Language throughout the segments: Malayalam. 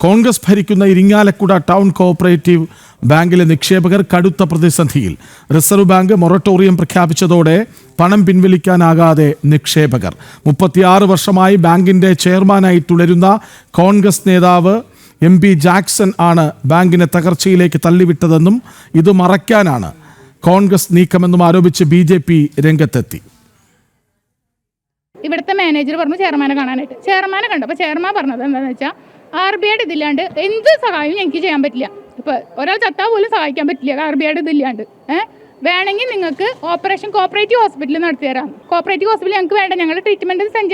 കോൺഗ്രസ് ഭരിക്കുന്ന ഇരിങ്ങാലക്കുട ടൗൺ കോഓപ്പറേറ്റീവ് ബാങ്കിലെ നിക്ഷേപകർ കടുത്ത പ്രതിസന്ധിയിൽ. റിസർവ് ബാങ്ക് മൊറട്ടോറിയം പ്രഖ്യാപിച്ചതോടെ പണം പിൻവലിക്കാനാകാതെ നിക്ഷേപകർ. 36 വർഷമായി ബാങ്കിന്റെ ചെയർമാനായി തുടരുന്ന കോൺഗ്രസ് നേതാവ് MP ജാക്സൺ ആണ് ബാങ്കിനെ തകർച്ചയിലേക്ക് തള്ളിവിട്ടതെന്നും ഇത് മറയ്ക്കാനാണ് കോൺഗ്രസ് നീക്കമെന്നും ആരോപിച്ച് BJP രംഗത്തെത്തി. ഇവിടുത്തെ മാനേജർ പറഞ്ഞു ചെയർമാനെ കാണാനായിട്ട്. ചെയർമാനെ കണ്ടു. അപ്പോൾ ചെയർമാൻ പറഞ്ഞത് എന്താണെന്ന് വെച്ചാൽ RBIയുടെ ഇതില്ലാണ്ട് എന്ത് സഹായവും ഞങ്ങൾക്ക് ചെയ്യാൻ പറ്റില്ല. ഇപ്പോൾ ഒരാൾ ചത്താൽ പോലും സഹായിക്കാൻ പറ്റില്ല RBIയുടെ ഇതില്ലാണ്ട്. വേണമെങ്കിൽ നിങ്ങൾക്ക് ഓപ്പറേഷൻ കോപ്പറേറ്റീവ് ഹോസ്പിറ്റലിൽ നടത്തി തരാം. കോപ്പറേറ്റീവ് ഹോസ്പിറ്റൽ ഞങ്ങൾക്ക് വേണ്ട. ഞങ്ങളുടെ ട്രീറ്റ്മെൻറ്റ് സെൻറ്റ്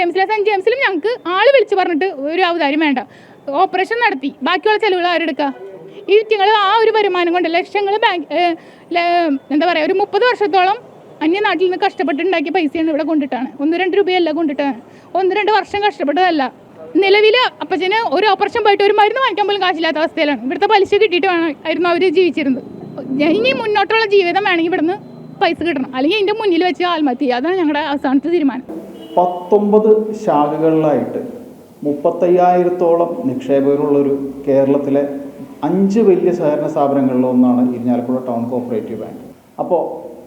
ജെയിംസിലും ഞങ്ങൾക്ക് ആൾ വിളിച്ച് പറഞ്ഞിട്ട് ഒരു ഔദാര്യം വേണ്ട. ഓപ്പറേഷൻ നടത്തി ബാക്കിയുള്ള ചിലവുകൾ ആരെടുക്കുക? ഈ നിങ്ങൾ ആ ഒരു വരുമാനം കൊണ്ട് ലക്ഷങ്ങൾ ബാങ്ക് എന്താ പറയുക ഒരു 30 വർഷത്തോളം അന്യനാട്ടിൽ നിന്ന് കഷ്ടപ്പെട്ടുണ്ടാക്കിയ പൈസയാണ് ഇവിടെ കൊണ്ടിട്ടാണ്. 1-2 രൂപയല്ല കൊണ്ടിട്ടാണ്. 1-2 വർഷം കഷ്ടപ്പെട്ടതല്ല. നിലവിൽ അപ്പച്ചന് ഒരു ഓപ്പറേഷൻ പോയിട്ട് ഒരു മരുന്ന് വാങ്ങിക്കാൻ പോലും കാശില്ലാത്ത അവസ്ഥയിലാണ്. ഇവിടുത്തെ പലിശ കിട്ടിയിട്ട് ആയിരുന്നു അവർ ജീവിച്ചിരുന്നത്. ഇനി മുന്നോട്ടുള്ള ജീവിതം വേണമെങ്കിൽ ഇവിടുന്ന് പൈസ കിട്ടണം, അല്ലെങ്കിൽ അതിൻ്റെ മുന്നിൽ വെച്ച് ആത്മഹത്യ ചെയ്യുക. അതാണ് ഞങ്ങളുടെ അവസാനത്തെ തീരുമാനം. 19 ശാഖകളിലായിട്ട് 35,000-ഓളം നിക്ഷേപകരുള്ളൊരു കേരളത്തിലെ 5 വലിയ സഹകരണ സ്ഥാപനങ്ങളിലൊന്നാണ് ഇരിങ്ങാലക്കുട ടൗൺ കോഓപ്പറേറ്റീവ് ബാങ്ക്. അപ്പോൾ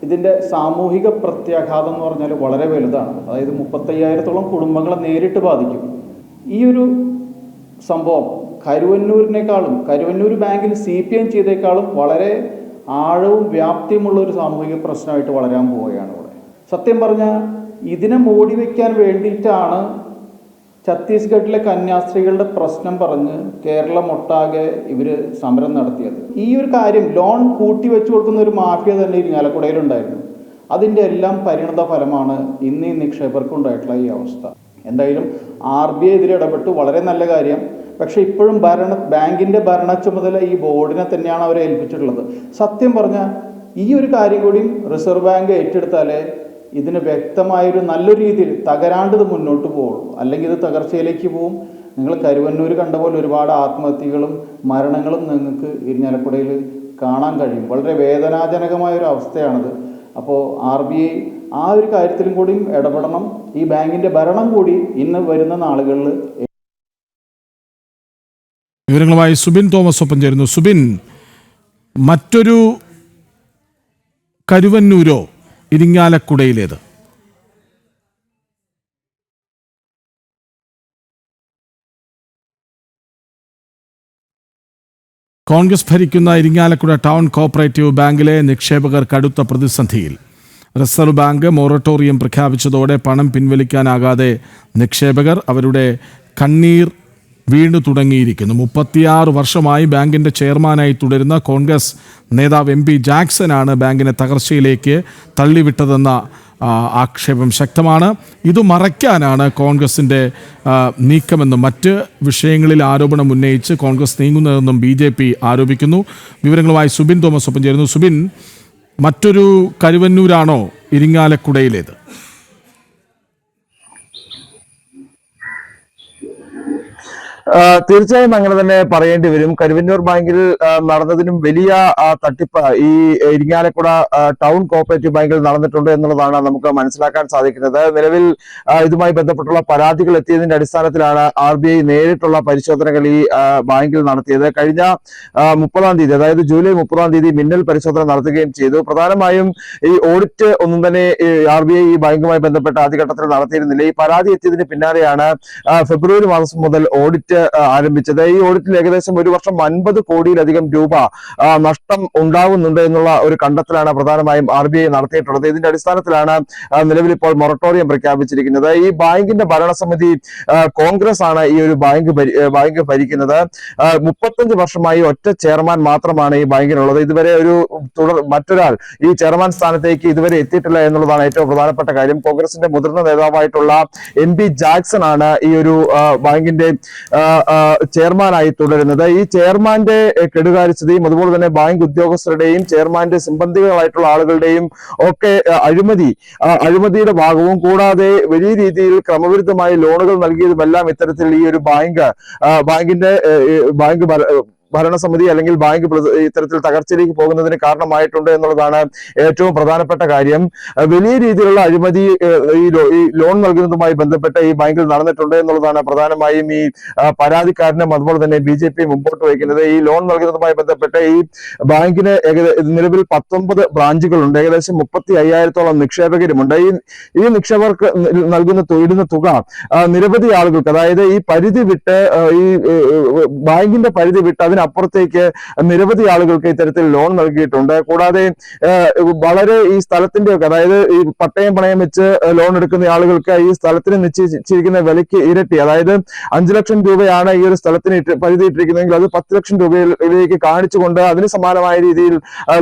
ഇതിൻ്റെ സാമൂഹിക പ്രത്യാഘാതം എന്ന് പറഞ്ഞാൽ വളരെ വലുതാണ്. അതായത് 35,000-ഓളം കുടുംബങ്ങളെ നേരിട്ട് ബാധിക്കും. ഈ ഒരു സംഭവം കരുവന്നൂർ ബാങ്കിൽ CPM ചെയ്തേക്കാളും വളരെ ആഴവും വ്യാപ്തിയുമുള്ള ഒരു സാമൂഹിക പ്രശ്നമായിട്ട് വളരാൻ പോവുകയാണ് ഇവിടെ. സത്യം പറഞ്ഞാൽ ഇതിനെ മൂടി വയ്ക്കാൻ വേണ്ടിയിട്ടാണ് ഛത്തീസ്ഗഡിലെ കന്യാസ്ത്രീകളുടെ പ്രശ്നം പറഞ്ഞ് കേരളമൊട്ടാകെ ഇവർ സമരം നടത്തിയത്. ഈ ഒരു കാര്യം ലോൺ കൂട്ടി വെച്ചു കൊടുക്കുന്ന ഒരു മാഫിയ തന്നെ ഇരിങ്ങാലക്കുടയിലുണ്ടായിരുന്നു. അതിൻ്റെ എല്ലാം പരിണത ഫലമാണ് ഇന്ന് ഈ നിക്ഷേപകർക്കുണ്ടായിട്ടുള്ള ഈ അവസ്ഥ. എന്തായാലും RBI ഇതിൽ ഇടപെട്ടു, വളരെ നല്ല കാര്യം. പക്ഷേ ഇപ്പോഴും ബാങ്കിൻ്റെ ഭരണ ചുമതല ഈ ബോർഡിനെ തന്നെയാണ് അവരെ ഏൽപ്പിച്ചിട്ടുള്ളത്. സത്യം പറഞ്ഞാൽ ഈ ഒരു കാര്യം കൂടിയും റിസർവ് ബാങ്ക് ഏറ്റെടുത്താലേ ഇതിന് വ്യക്തമായൊരു നല്ലൊരു രീതിയിൽ തകരാണ്ട് ഇത് മുന്നോട്ട് പോകുള്ളൂ. അല്ലെങ്കിൽ ഇത് തകർച്ചയിലേക്ക് പോവും. നിങ്ങൾ കരുവന്നൂർ കണ്ട പോലെ ഒരുപാട് ആത്മഹത്യകളും മരണങ്ങളും നിങ്ങൾക്ക് ഇരിഞ്ഞാലക്കുടയിൽ കാണാൻ കഴിയും. വളരെ വേദനാജനകമായൊരു അവസ്ഥയാണത്. അപ്പോൾ RBI ആ ഒരു കാര്യത്തിലും കൂടിയും ഇടപെടണം. ഈ ബാങ്കിൻ്റെ ഭരണം കൂടി ഇന്ന് വരുന്ന നാളുകളിൽ. വിവരങ്ങളുമായി സുബിൻ തോമസ് ഒപ്പം ചേരുന്നു. സുബിൻ, മറ്റൊരു കരുവന്നൂരോ ഇരിങ്ങാലക്കുടയിലേത്? കോൺഗ്രസ് ഭരിക്കുന്ന ഇരിങ്ങാലക്കുട ടൗൺ കോഓപ്പറേറ്റീവ് ബാങ്കിലെ നിക്ഷേപകർ കടുത്ത പ്രതിസന്ധിയിൽ. റിസർവ് ബാങ്ക് മൊറട്ടോറിയം പ്രഖ്യാപിച്ചതോടെ പണം പിൻവലിക്കാനാകാതെ നിക്ഷേപകർ അവരുടെ കണ്ണീർ വീണു തുടങ്ങിയിരിക്കുന്നു. 36 വർഷമായി ബാങ്കിൻ്റെ ചെയർമാനായി തുടരുന്ന കോൺഗ്രസ് നേതാവ് MP ജാക്സൺ ആണ് ബാങ്കിനെ തകർച്ചയിലേക്ക് തള്ളിവിട്ടതെന്ന ആക്ഷേപം ശക്തമാണ്. ഇത് മറയ്ക്കാനാണ് കോൺഗ്രസിൻ്റെ നീക്കമെന്നും മറ്റ് വിഷയങ്ങളിൽ ആരോപണം ഉന്നയിച്ച് കോൺഗ്രസ് നീങ്ങുന്നതെന്നും BJP ആരോപിക്കുന്നു. വിവരങ്ങളുമായി സുബിൻ തോമസ് ഒപ്പം ചേരുന്നു. സുബിൻ, മറ്റൊരു കരുവന്നൂരാണോ ഇരിങ്ങാലക്കുടയിലേത്? തീർച്ചയായും അങ്ങനെ തന്നെ പറയേണ്ടി വരും. കരുവന്നൂർ ബാങ്കിൽ നടന്നതിനും വലിയ തട്ടിപ്പ് ഈ ഇരിങ്ങാലക്കുട ടൗൺ കോഓപ്പറേറ്റീവ് ബാങ്കിൽ നടന്നിട്ടുണ്ട് എന്നുള്ളതാണ് നമുക്ക് മനസ്സിലാക്കാൻ സാധിക്കുന്നത്. നിലവിൽ ഇതുമായി ബന്ധപ്പെട്ടുള്ള പരാതികൾ എത്തിയതിന്റെ അടിസ്ഥാനത്തിലാണ് RBI നേരിട്ടുള്ള പരിശോധനകൾ ഈ ബാങ്കിൽ നടത്തിയത്. കഴിഞ്ഞ 30-ാം തീയതി, അതായത് ജൂലൈ 30-ാം തീയതി മിന്നൽ പരിശോധന നടത്തുകയും ചെയ്തു. പ്രധാനമായും ഈ ഓഡിറ്റ് ഒന്നും തന്നെ RBI ഈ ബാങ്കുമായി ബന്ധപ്പെട്ട ആദ്യഘട്ടത്തിൽ നടത്തിയിരുന്നില്ല. ഈ പരാതി എത്തിയതിന് പിന്നാലെയാണ് ഫെബ്രുവരി മാസം മുതൽ ഓഡിറ്റ് ആരംഭിച്ചത്. ഈ ഓഡിറ്റിൽ ഏകദേശം ഒരു വർഷം 50 കോടിയിലധികം രൂപ നഷ്ടം ഉണ്ടാകുന്നുണ്ട് എന്നുള്ള ഒരു കണ്ടെത്തലാണ് പ്രധാനമായും RBI നടത്തിയിട്ടുള്ളത്. ഇതിന്റെ അടിസ്ഥാനത്തിലാണ് നിലവിൽ ഇപ്പോൾ മൊറട്ടോറിയം പ്രഖ്യാപിച്ചിരിക്കുന്നത്. ഈ ബാങ്കിന്റെ ഭരണസമിതി കോൺഗ്രസ് ആണ് ഈ ഒരു ബാങ്ക് ഭരിക്കുന്നത്. 35 വർഷമായി ഒറ്റ ചെയർമാൻ മാത്രമാണ് ഈ ബാങ്കിനുള്ളത്. ഇതുവരെ മറ്റൊരാൾ ഈ ചെയർമാൻ സ്ഥാനത്തേക്ക് ഇതുവരെ എത്തിയിട്ടില്ല എന്നുള്ളതാണ് ഏറ്റവും പ്രധാനപ്പെട്ട കാര്യം. കോൺഗ്രസിന്റെ മുതിർന്ന നേതാവായിട്ടുള്ള MP ജാക്സൺ ആണ് ഈ ഒരു ബാങ്കിന്റെ ചെയർമാനായി തുടരുന്നത്. ഈ ചെയർമാന്റെ കെടുകാര്യസ്ഥതയും അതുപോലെ തന്നെ ബാങ്ക് ഉദ്യോഗസ്ഥരുടെയും ചെയർമാന്റെ സിംബന്ധികളായിട്ടുള്ള ആളുകളുടെയും ഒക്കെ അഴിമതിയുടെ ഭാഗവും കൂടാതെ വലിയ രീതിയിൽ ക്രമവിരുദ്ധമായി ലോണുകൾ നൽകിയതുമെല്ലാം ഇത്തരത്തിൽ ഈ ഒരു ബാങ്ക് ഭരണസമിതി അല്ലെങ്കിൽ ബാങ്ക് ഇത്തരത്തിൽ തകർച്ചയിലേക്ക് പോകുന്നതിന് കാരണമായിട്ടുണ്ട് എന്നുള്ളതാണ് ഏറ്റവും പ്രധാനപ്പെട്ട കാര്യം. വലിയ രീതിയിലുള്ള അഴിമതി ഈ ലോൺ നൽകുന്നതുമായി ബന്ധപ്പെട്ട് ഈ ബാങ്കിൽ നടന്നിട്ടുണ്ട് എന്നുള്ളതാണ് പ്രധാനമായും ഈ പരാതിക്കാരനും അതുപോലെ തന്നെ BJP മുമ്പോട്ട് വയ്ക്കുന്നത്. ഈ ലോൺ നൽകുന്നതുമായി ബന്ധപ്പെട്ട് ഈ ബാങ്കിന് നിലവിൽ 19 ബ്രാഞ്ചുകളുണ്ട്. ഏകദേശം 35,000-ഓളം നിക്ഷേപകരുമുണ്ട്. ഈ നിക്ഷേപകർക്ക് ഇടുന്ന തുക നിരവധി ആളുകൾക്ക്, അതായത് ഈ പരിധി വിട്ട് ഈ ബാങ്കിന്റെ പരിധി വിട്ട് അതിനപ്പുറത്തേക്ക് നിരവധി ആളുകൾക്ക് ഇത്തരത്തിൽ ലോൺ നൽകിയിട്ടുണ്ട്. കൂടാതെ വളരെ ഈ സ്ഥലത്തിന്റെ ഒക്കെ, അതായത് ഈ പട്ടയം പണയം വെച്ച് ലോൺ എടുക്കുന്ന ആളുകൾക്ക് ഈ സ്ഥലത്തിന് നിശ്ചയിച്ചിരിക്കുന്ന വിലയ്ക്ക് ഇരട്ടി, അതായത് 5 ലക്ഷം രൂപയാണ് ഈ ഒരു സ്ഥലത്തിന് പരിധി ഇട്ടിരിക്കുന്നതെങ്കിൽ അത് 10 ലക്ഷം രൂപയിലേക്ക് കാണിച്ചുകൊണ്ട് അതിന് സമാനമായ രീതിയിൽ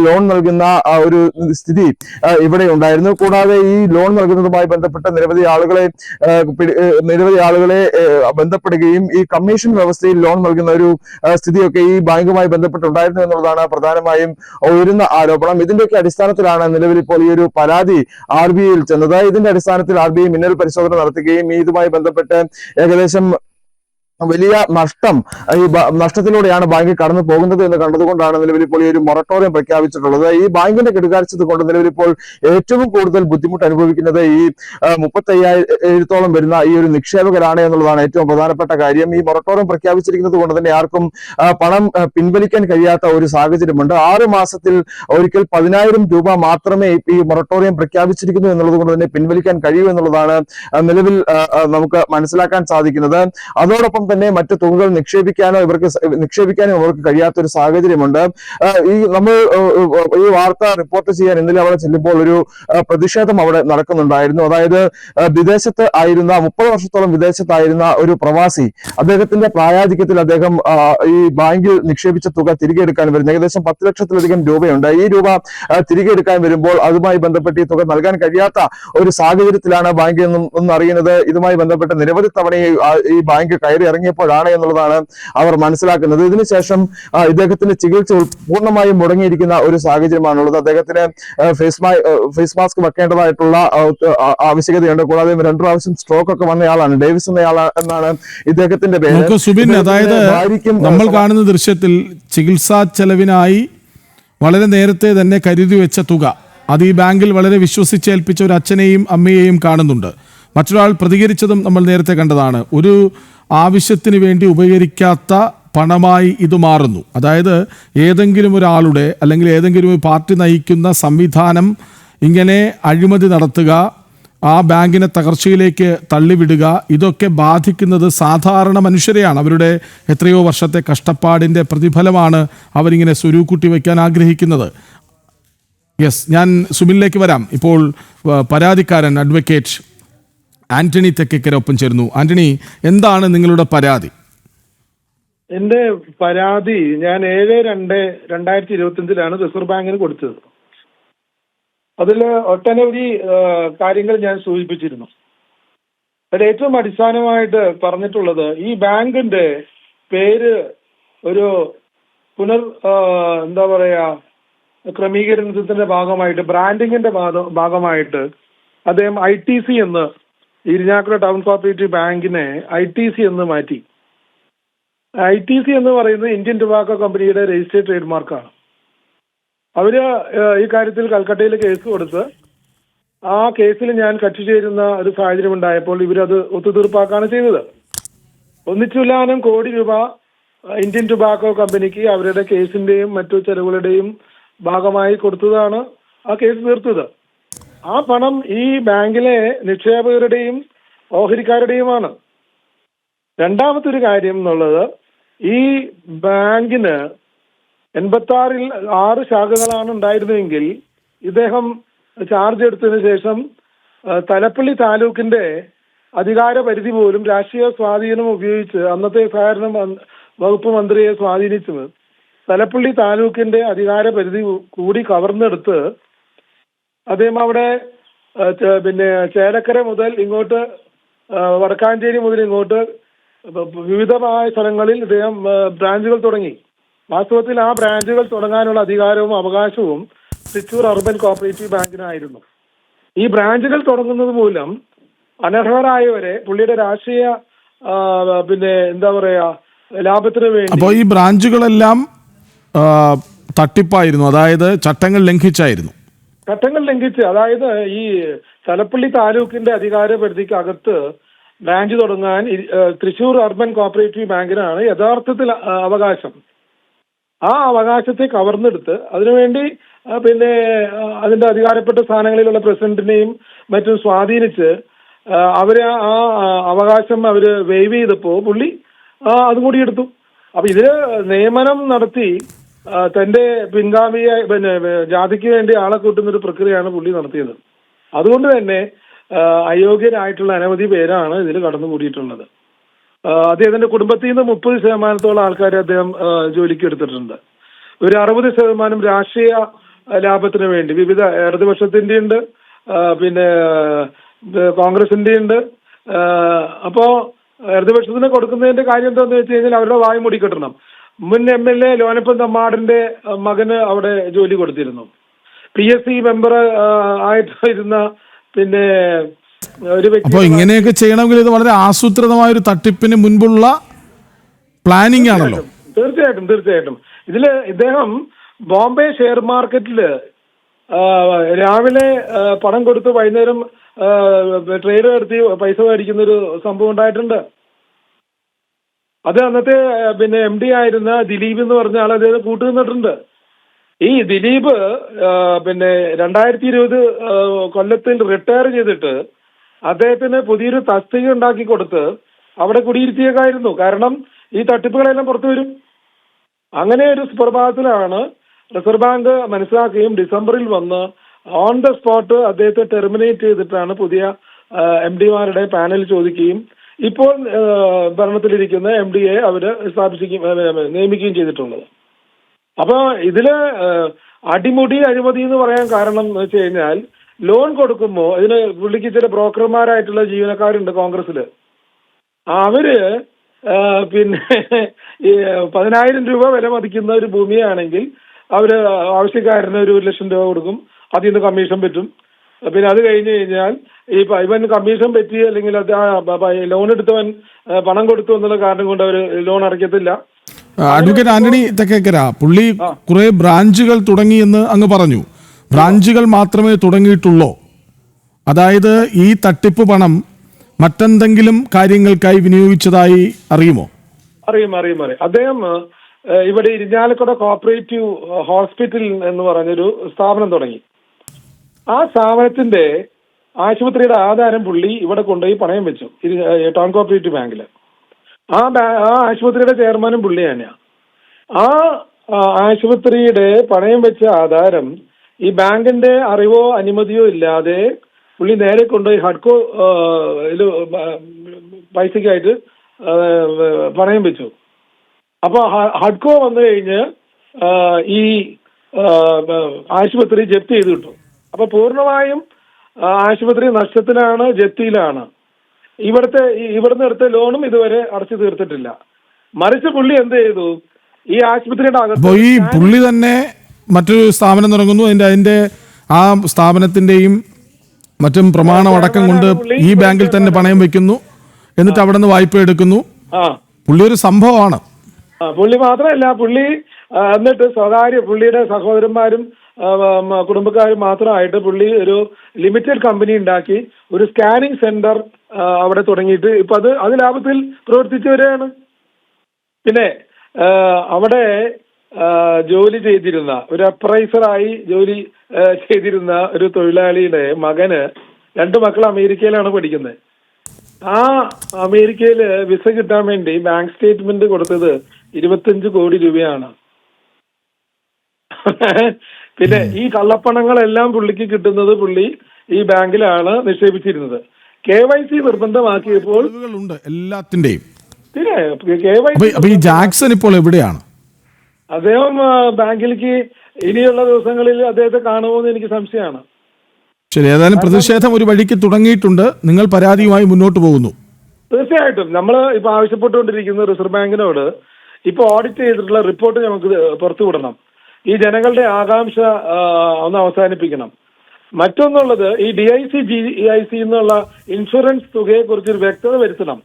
ലോൺ നൽകുന്ന ഒരു സ്ഥിതി ഇവിടെ ഉണ്ടായിരുന്നു. കൂടാതെ ഈ ലോൺ നൽകുന്നതുമായി ബന്ധപ്പെട്ട നിരവധി ആളുകളെ ബന്ധപ്പെടുകയും ഈ കമ്മീഷൻ വ്യവസ്ഥയിൽ ലോൺ നൽകുന്ന ഒരു സ്ഥിതിയൊക്കെ ഈ ബാങ്കുമായി ബന്ധപ്പെട്ടുണ്ടായിരുന്നു എന്നുള്ളതാണ് പ്രധാനമായും ഉയരുന്ന ആരോപണം. ഇതിന്റെയൊക്കെ അടിസ്ഥാനത്തിലാണ് നിലവിൽ ഇപ്പോൾ ഈ ഒരു പരാതി RBIയിൽ ചെന്നത്. ഇതിന്റെ അടിസ്ഥാനത്തിൽ RBI മിന്നൽ പരിശോധന നടത്തുകയും ഇതുമായി ബന്ധപ്പെട്ട് ഏകദേശം വലിയ നഷ്ടത്തിലൂടെയാണ് ബാങ്ക് കടന്നു പോകുന്നത് എന്ന് കണ്ടതുകൊണ്ടാണ് നിലവിൽ ഇപ്പോൾ ഈ ഒരു മൊറട്ടോറിയം പ്രഖ്യാപിച്ചിട്ടുള്ളത്. ഈ ബാങ്കിന്റെ കെടുകാര്യസ്ഥത കൊണ്ട് നിലവിൽ ഇപ്പോൾ ഏറ്റവും കൂടുതൽ ബുദ്ധിമുട്ട് അനുഭവിക്കുന്നത് ഈ 35,000-ഓളം വരുന്ന ഈ ഒരു നിക്ഷേപകരാണ് എന്നുള്ളതാണ് ഏറ്റവും പ്രധാനപ്പെട്ട കാര്യം. ഈ മൊറട്ടോറിയം പ്രഖ്യാപിച്ചിരിക്കുന്നത് കൊണ്ട് തന്നെ ആർക്കും പണം പിൻവലിക്കാൻ കഴിയാത്ത ഒരു സാഹചര്യമുണ്ട്. 6 മാസത്തിൽ ഒരിക്കൽ 10,000 രൂപ മാത്രമേ ഈ മൊറട്ടോറിയം പ്രഖ്യാപിച്ചിരിക്കുന്നു എന്നുള്ളത് കൊണ്ട് തന്നെ പിൻവലിക്കാൻ കഴിയൂ എന്നുള്ളതാണ് നിലവിൽ നമുക്ക് മനസ്സിലാക്കാൻ സാധിക്കുന്നത്. അതോടൊപ്പം തന്നെ മറ്റു തുകകൾ നിക്ഷേപിക്കാനും അവർക്ക് കഴിയാത്തൊരു സാഹചര്യമുണ്ട്. നമ്മൾ ഈ വാർത്ത റിപ്പോർട്ട് ചെയ്യാൻ ഇന്നലെ അവിടെ ചെല്ലുമ്പോൾ ഒരു പ്രതിഷേധം അവിടെ നടക്കുന്നുണ്ടായിരുന്നു. അതായത് വിദേശത്ത് ആയിരുന്ന 30 വർഷത്തോളം വിദേശത്തായിരുന്ന ഒരു പ്രവാസി, അദ്ദേഹത്തിന്റെ പ്രായാധിക്യത്തിൽ അദ്ദേഹം ഈ ബാങ്കിൽ നിക്ഷേപിച്ച തുക തിരികെ എടുക്കാൻ വരുന്നു. ഏകദേശം 10 ലക്ഷത്തിലധികം രൂപയുണ്ട്. ഈ രൂപ തിരികെ എടുക്കാൻ വരുമ്പോൾ അതുമായി ബന്ധപ്പെട്ട് ഈ തുക നൽകാൻ കഴിയാത്ത ഒരു സാഹചര്യത്തിലാണ് ബാങ്ക് എന്ന് അറിയുന്നത്. ഇതുമായി ബന്ധപ്പെട്ട് നിരവധി തവണ ഈ ബാങ്ക് കയറി ഇറങ്ങിയപ്പോഴാണ് എന്നുള്ളതാണ് അവർ മനസ്സിലാക്കുന്നത്. ഇതിനുശേഷം ഇദ്ദേഹത്തിന്റെ ചികിത്സ പൂർണ്ണമായും മുടങ്ങിയിരിക്കുന്ന ഒരു സാഹചര്യമാണുള്ളത്. അദ്ദേഹത്തിന് ഫേസ് മാസ്ക് വെക്കേണ്ടതായിട്ടുള്ള ആവശ്യകതയുണ്ട്. കൂടാതെ 2 പ്രാവശ്യം സ്ട്രോക്ക് ഒക്കെ വന്നയാളാണ്, ഡേവിസ് എന്നയാളാണ് ഇദ്ദേഹത്തിന്റെ പേര്. സുബിൻ, അതായത് നമ്മൾ കാണുന്ന ദൃശ്യത്തിൽ ചികിത്സാ ചെലവിനായി വളരെ നേരത്തെ തന്നെ കരുതി വെച്ച തുക അത് ഈ ബാങ്കിൽ വളരെ വിശ്വസിച്ചേൽപ്പിച്ച ഒരു അച്ഛനെയും അമ്മയെയും കാണുന്നുണ്ട്. മറ്റൊരാൾ പ്രതികരിച്ചതും നമ്മൾ നേരത്തെ കണ്ടതാണ്. ഒരു ആവശ്യത്തിന് വേണ്ടി ഉപകരിക്കാത്ത പണമായി ഇത് മാറുന്നു. അതായത് ഏതെങ്കിലും ഒരാളുടെ അല്ലെങ്കിൽ ഏതെങ്കിലും ഒരു പാർട്ടി നയിക്കുന്ന സംവിധാനം ഇങ്ങനെ അഴിമതി നടത്തുക, ആ ബാങ്കിനെ തകർച്ചയിലേക്ക് തള്ളിവിടുക, ഇതൊക്കെ ബാധിക്കുന്നത് സാധാരണ മനുഷ്യരെയാണ്. അവരുടെ എത്രയോ വർഷത്തെ കഷ്ടപ്പാടിൻ്റെ പ്രതിഫലമാണ് അവരിങ്ങനെ സ്വരൂകൂട്ടി വയ്ക്കാൻ ആഗ്രഹിക്കുന്നത്. ഞാൻ സുബിനിലേക്ക് വരാം. ഇപ്പോൾ പരാതിക്കാരൻ അഡ്വക്കേറ്റ് ആന്റണി തെക്കേക്കരൊപ്പം ചേരുന്നു. ആന്റണി, എന്താണ് നിങ്ങളുടെ പരാതി? എന്റെ പരാതി ഞാൻ 7/2/2025 റിസർവ് ബാങ്കിന് കൊടുത്തത്. അതിൽ ഒട്ടനവധി കാര്യങ്ങൾ ഞാൻ സൂചിപ്പിച്ചിരുന്നു. അതിൽ ഏറ്റവും അടിസ്ഥാനമായിട്ട് പറഞ്ഞിട്ടുള്ളത് ഈ ബാങ്കിന്റെ പേര് ഒരു ക്രമീകരണത്തിന്റെ ഭാഗമായിട്ട്, ബ്രാൻഡിങ്ങിന്റെ ഭാഗമായിട്ട് അദ്ദേഹം ITC എന്ന്, ഇരിഞ്ഞാലക്കുട ടൗൺ കോഓപ്പറേറ്റീവ് ബാങ്കിനെ ITC എന്ന് മാറ്റി. ITC എന്ന് പറയുന്നത് ഇന്ത്യൻ ടുബാക്കോ കമ്പനിയുടെ രജിസ്റ്റേർഡ് ട്രേഡ് മാർക്കാണ്. അവര് ഈ കാര്യത്തിൽ കൽക്കട്ടയിൽ കേസ് കൊടുത്ത് ആ കേസിൽ ഞാൻ കക്ഷി ചേരുന്ന ഒരു സാഹചര്യം ഉണ്ടായപ്പോൾ ഇവരത് ഒത്തുതീർപ്പാക്കാണ് ചെയ്തത്. 1 കോടി രൂപ ഇന്ത്യൻ ടുബാക്കോ കമ്പനിക്ക് അവരുടെ കേസിന്റെയും മറ്റു ചെലവുകളുടെയും ഭാഗമായി കൊടുത്തതാണ് ആ കേസ് തീർത്തത്. ആ പണം ഈ ബാങ്കിലെ നിക്ഷേപകരുടെയും ഓഹരിക്കാരുടെയുമാണ്. രണ്ടാമത്തെ ഒരു കാര്യം എന്നുള്ളത്, ഈ ബാങ്കിന് 86-ൽ 6 ശാഖകളാണ് ഉണ്ടായിരുന്നെങ്കിൽ ഇദ്ദേഹം ചാർജ് എടുത്തതിന് ശേഷം തലപ്പള്ളി താലൂക്കിന്റെ അധികാര പരിധി പോലും രാഷ്ട്രീയ സ്വാധീനം ഉപയോഗിച്ച് അന്നത്തെ സഹകരണ വകുപ്പ് മന്ത്രിയെ സ്വാധീനിച്ചത് തലപ്പള്ളി താലൂക്കിന്റെ അധികാര പരിധി കൂടി കവർന്നെടുത്ത് അദ്ദേഹം അവിടെ ചേലക്കര മുതൽ ഇങ്ങോട്ട് വടക്കാഞ്ചേരി മുതൽ ഇങ്ങോട്ട് വിവിധമായ സ്ഥലങ്ങളിൽ ഇദ്ദേഹം ബ്രാഞ്ചുകൾ തുടങ്ങി. വാസ്തവത്തിൽ ആ ബ്രാഞ്ചുകൾ തുടങ്ങാനുള്ള അധികാരവും അവകാശവും തൃശ്ശൂർ അർബൻ കോഓപ്പറേറ്റീവ് ബാങ്കിനായിരുന്നു. ഈ ബ്രാഞ്ചുകൾ തുടങ്ങുന്നത് മൂലം അനർഹരായവരെ പുള്ളിയുടെ രാഷ്ട്രീയ ലാഭത്തിന് വേണ്ടി. അപ്പോൾ ഈ ബ്രാഞ്ചുകളെല്ലാം തട്ടിപ്പായിരുന്നു, അതായത് ചട്ടങ്ങൾ ലംഘിച്ചായിരുന്നു. ചട്ടങ്ങൾ ലംഘിച്ച്, അതായത് ഈ തലപ്പള്ളി താലൂക്കിന്റെ അധികാര പരിധിക്ക് അകത്ത് ബ്രാഞ്ച് തുടങ്ങാൻ തൃശൂർ അർബൻ കോപ്പറേറ്റീവ് ബാങ്കിനാണ് യഥാർത്ഥത്തിൽ അവകാശം. ആ അവകാശത്തെ കവർന്നെടുത്ത് അതിനുവേണ്ടി പിന്നെ അതിന്റെ അധികാരപ്പെട്ട സ്ഥാനങ്ങളിലുള്ള പ്രസിഡന്റിനെയും മറ്റും സ്വാധീനിച്ച് അവര് ആ അവകാശം അവര് വെയ്വ് ചെയ്തപ്പോ പുള്ളി അതും കൂടി എടുത്തു. അപ്പൊ ഇതില് നിയമനം നടത്തി തന്റെ പിൻഗാമിയെ പിന്നെ ജാതിക്ക് വേണ്ടി ആളെ കൂട്ടുന്ന ഒരു പ്രക്രിയയാണ് പുള്ളി നടത്തിയത്. അതുകൊണ്ട് തന്നെ അയോഗ്യരായിട്ടുള്ള അനവധി പേരാണ് ഇതിൽ കടന്നുകൂടിയിട്ടുള്ളത്. അദ്ദേഹത്തിന്റെ കുടുംബത്തിൽ നിന്ന് 30% ആൾക്കാരെ അദ്ദേഹം ജോലിക്ക് എടുത്തിട്ടുണ്ട്. ഒരു 60% രാഷ്ട്രീയ ലാഭത്തിന് വേണ്ടി വിവിധ ഇടതുപക്ഷത്തിന്റെ ഉണ്ട്, പിന്നെ കോൺഗ്രസിന്റെ ഉണ്ട്. അപ്പോ ഇടതുപക്ഷത്തിന് കൊടുക്കുന്നതിന്റെ കാര്യം എന്താണെന്ന് വെച്ച് കഴിഞ്ഞാൽ അവരുടെ വായു മൂടിക്കെട്ടണം. മുൻ MLA ലോനപ്പൻ തമ്മാടിന്റെ മകന് അവിടെ ജോലി കൊടുത്തിരുന്നു. PSC മെമ്പർ ആയിട്ടിരുന്ന പിന്നെ ഒരു വ്യക്തി. അപ്പോൾ ഇങ്ങനെയൊക്കെ ചെയ്യണമെങ്കിൽ ഇത് വളരെ ആസൂത്രിതമായ ഒരു തട്ടിപ്പിന് മുൻപുള്ള പ്ലാനിംഗ് ആണല്ലോ. തീർച്ചയായിട്ടും ഇതില് ഇദ്ദേഹം ബോംബെ ഷെയർ മാർക്കറ്റില് രാവിലെ പണം കൊടുത്ത് വൈകുന്നേരം ട്രേഡ് നടത്തി പൈസ മേടിക്കുന്ന ഒരു സംഭവം ഉണ്ടായിട്ടുണ്ട്. അത് അന്നത്തെ പിന്നെ MD ആയിരുന്ന ദിലീപ് എന്ന് പറഞ്ഞ ആൾ അദ്ദേഹം കൂട്ടുനിന്നിട്ടുണ്ട്. ഈ ദിലീപ് പിന്നെ 2020 കൊല്ലത്തിൽ റിട്ടയർ ചെയ്തിട്ട് അദ്ദേഹത്തിന് പുതിയൊരു തസ്തിക ഉണ്ടാക്കി കൊടുത്ത് അവിടെ കുടിയിരുത്തിയേക്കായിരുന്നു. കാരണം ഈ തട്ടിപ്പുകളെല്ലാം പുറത്തു വരും. അങ്ങനെ ഒരു സുപ്രഭാതത്തിലാണ് റിസർവ് ബാങ്ക് മനസ്സിലാക്കുകയും ഡിസംബറിൽ വന്ന് ഓൺ ദ സ്പോട്ട് അദ്ദേഹത്തെ ടെർമിനേറ്റ് ചെയ്തിട്ടാണ് പുതിയ MD-മാരുടെ പാനൽ ചോദിക്കുകയും ഇപ്പോൾ ഭരണത്തിലിരിക്കുന്ന MD-യെ അവര് നിയമിക്കുകയും ചെയ്തിട്ടുള്ളത്. അപ്പൊ ഇതില് അടിമുടി അഴിമതി എന്ന് പറയാൻ കാരണം എന്ന് വെച്ച് കഴിഞ്ഞാൽ ലോൺ കൊടുക്കുമ്പോൾ ഇതിന് പുള്ളിക്ക് ചില ബ്രോക്കർമാരായിട്ടുള്ള ജീവനക്കാരുണ്ട് കോൺഗ്രസില്. അവര് പിന്നെ 10,000 രൂപ വില മതിക്കുന്ന ഒരു ഭൂമിയാണെങ്കിൽ അവര് ആവശ്യക്കാരന് ഒരു 1,00,000 രൂപ കൊടുക്കും. അതിൽ നിന്ന് കമ്മീഷൻ പറ്റും. പിന്നെ അത് കഴിഞ്ഞ് കഴിഞ്ഞാൽ ഇവൻ കമ്മീഷൻ പറ്റി അല്ലെങ്കിൽ ലോൺ എടുത്തവൻ പണം കൊടുത്തു എന്നുള്ള കാരണം കൊണ്ട് അവർ ലോൺ അടയ്ക്കത്തില്ല. അഡ്വക്കേറ്റ് ആന്റണി തെക്കേക്കര, പുള്ളി കുറെ ബ്രാഞ്ചുകൾ തുടങ്ങിയെന്ന് അങ്ങ് പറഞ്ഞു. ബ്രാഞ്ചുകൾ മാത്രമേ തുടങ്ങിയിട്ടുള്ളൂ? അതായത് ഈ തട്ടിപ്പ് പണം മറ്റെന്തെങ്കിലും കാര്യങ്ങൾക്കായി വിനിയോഗിച്ചതായി അറിയുമോ? അറിയും. അദ്ദേഹം ഇവിടെ ഇരിഞ്ഞാലക്കുട കോപ്പറേറ്റീവ് ഹോസ്പിറ്റൽ എന്ന് പറഞ്ഞൊരു സ്ഥാപനം തുടങ്ങി. ആ സ്ഥാപനത്തിന്റെ ആശുപത്രിയുടെ ആധാരം പുള്ളി ഇവിടെ കൊണ്ടുപോയി പണയം വെച്ചു ടൗൺ കോപ്പറേറ്റീവ് ബാങ്കില്. ആ ആശുപത്രിയുടെ ചെയർമാനും പുള്ളി തന്നെയാണ്. ആ ആശുപത്രിയുടെ പണയം വെച്ച ആധാരം ഈ ബാങ്കിന്റെ അറിവോ അനുമതിയോ ഇല്ലാതെ പുള്ളി നേരെ കൊണ്ടുപോയി ഹഡ്കോ പൈസക്കായിട്ട് പണയം വെച്ചു. അപ്പൊ ഹഡ്കോ വന്നു കഴിഞ്ഞ് ഈ ആശുപത്രി ജപ്തി ചെയ്ത് കിട്ടും. അപ്പൊ പൂർണ്ണമായും ആശുപത്രി നഷ്ടത്തിലാണ്, ജപ്തിയിലാണ്. ഇവിടുന്ന് എടുത്ത ലോണും ഇതുവരെ അടച്ചു തീർത്തിട്ടില്ല. മറിച്ച് പുള്ളി എന്ത് ചെയ്തു, ഈ ആശുപത്രിയുടെ അകത്ത് ഈ പുള്ളി തന്നെ മറ്റൊരു സ്ഥാപനം തുടങ്ങുന്നു. അതിന്റെ ആ സ്ഥാപനത്തിന്റെയും മറ്റും പ്രമാണം അടക്കം കൊണ്ട് ഈ ബാങ്കിൽ തന്നെ പണയം വെക്കുന്നു. എന്നിട്ട് അവിടെ നിന്ന് വായ്പ എടുക്കുന്നു. പുള്ളി ഒരു സംഭവമാണ്. പുള്ളി മാത്രമല്ല, പുള്ളി എന്നിട്ട് പുള്ളിയുടെ സഹോദരന്മാരും കുടുംബക്കാരും മാത്രമായിട്ട് പുള്ളി ഒരു ലിമിറ്റഡ് കമ്പനി ഉണ്ടാക്കി ഒരു സ്കാനിങ് സെന്റർ അവിടെ തുടങ്ങിയിട്ട് ഇപ്പൊ അത് ലാഭത്തിൽ പ്രവർത്തിച്ചു വരികയാണ്. പിന്നെ അവിടെ ജോലി ചെയ്തിരുന്ന ഒരു അപ്രൈസറായി ജോലി ചെയ്തിരുന്ന ഒരു തൊഴിലാളിയുടെ മകന് 2 മക്കൾ അമേരിക്കയിലാണ് പഠിക്കുന്നത്. ആ അമേരിക്കയിൽ വിസ കിട്ടാൻ വേണ്ടി ബാങ്ക് സ്റ്റേറ്റ്മെന്റ് കൊടുത്തത് 25 കോടി രൂപയാണ്. പിന്നെ ഈ കള്ളപ്പണങ്ങളെല്ലാം പുള്ളിക്ക് കിട്ടുന്നത് പുള്ളി ഈ ബാങ്കിലാണ് നിക്ഷേപിച്ചിരുന്നത്. KYC നിർബന്ധമാക്കിയപ്പോൾ എല്ലാത്തിന്റെയും KYC ഈ ജാക്സൺ ഇപ്പോൾ എവിടെയാണ്? അദ്ദേഹം ബാങ്കിലേക്ക് ഇനിയുള്ള ദിവസങ്ങളിൽ അദ്ദേഹത്തെ കാണുമോ എന്ന് എനിക്ക് സംശയമാണ്. ശരി, ഏതായാലും പ്രതിഷേധം ഒരു വഴിക്ക് തുടങ്ങിയിട്ടുണ്ട്. നിങ്ങൾ പരാതിയുമായി മുന്നോട്ട് പോകുന്നു. തീർച്ചയായിട്ടും നമ്മൾ ഇപ്പൊ ആവശ്യപ്പെട്ടുകൊണ്ടിരിക്കുന്ന റിസർവ് ബാങ്കിനോട് ഇപ്പൊ ഓഡിറ്റ് ചെയ്തിട്ടുള്ള റിപ്പോർട്ട് നമുക്ക് പുറത്തുവിടണം. ഈ ജനങ്ങളുടെ ആകാംക്ഷ ഒന്ന് അവസാനിപ്പിക്കണം. മറ്റൊന്നുള്ളത്, ഈ DIC GIC എന്നുള്ള ഇൻഷുറൻസ് തുകയെ കുറിച്ചൊരു വ്യക്തത വരുത്തണം.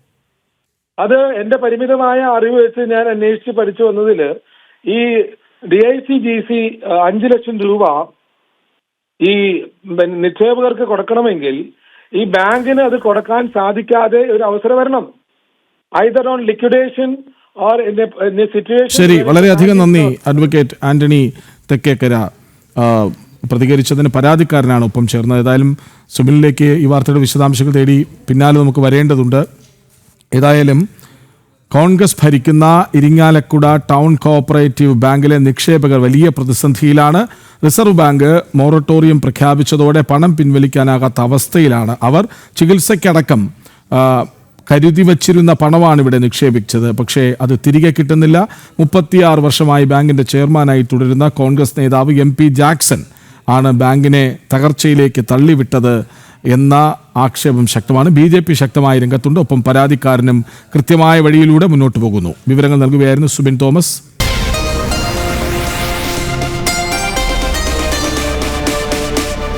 അത് എന്റെ പരിമിതമായ അറിവ് വെച്ച് ഞാൻ അന്വേഷിച്ച് പഠിച്ചു വന്നതിൽ ഈ DICGC 5 ലക്ഷം രൂപ ഈ നിക്ഷേപകർക്ക് കൊടുക്കണമെങ്കിൽ ഈ ബാങ്കിന് അത് കൊടുക്കാൻ സാധിക്കാതെ ഒരു അവസരം വരണം. Either on liquidation or in A situation. ശരി, വളരെയധികം നന്ദി അഡ്വക്കേറ്റ് ആന്റണി തെക്കേക്കര. പ്രതികരിച്ചതിന് പരാതിക്കാരനാണ് ഒപ്പം ചേർന്നത്. ഏതായാലും സുബിനിലേക്ക് ഈ വാർത്തയുടെ വിശദാംശങ്ങൾ തേടി പിന്നാലെ നമുക്ക് വരേണ്ടതുണ്ട്. ഏതായാലും കോൺഗ്രസ് ഭരിക്കുന്ന ഇരിങ്ങാലക്കുട ടൗൺ കോഓപ്പറേറ്റീവ് ബാങ്കിലെ നിക്ഷേപകർ വലിയ പ്രതിസന്ധിയിലാണ്. റിസർവ് ബാങ്ക് മൊറട്ടോറിയം പ്രഖ്യാപിച്ചതോടെ പണം പിൻവലിക്കാനാകാത്ത അവസ്ഥയിലാണ് അവർ. ചികിത്സയ്ക്കടക്കം കരുതി വച്ചിരുന്ന പണമാണ് ഇവിടെ നിക്ഷേപിച്ചത്. പക്ഷേ അത് തിരികെ കിട്ടുന്നില്ല. 36 വർഷമായി ബാങ്കിന്റെ ചെയർമാനായി തുടരുന്ന കോൺഗ്രസ് നേതാവ് MP ജാക്സൺ ആണ് ബാങ്കിനെ തകർച്ചയിലേക്ക് തള്ളിവിട്ടത് എന്ന ആക്ഷേപം ശക്തമാണ്. BJP ശക്തമായ രംഗത്തുണ്ട്. ഒപ്പം പരാതിക്കാരനും കൃത്യമായ വഴിയിലൂടെ മുന്നോട്ട് പോകുന്നു. വിവരങ്ങൾ നൽകുകയായിരുന്നു സുബിൻ തോമസ്.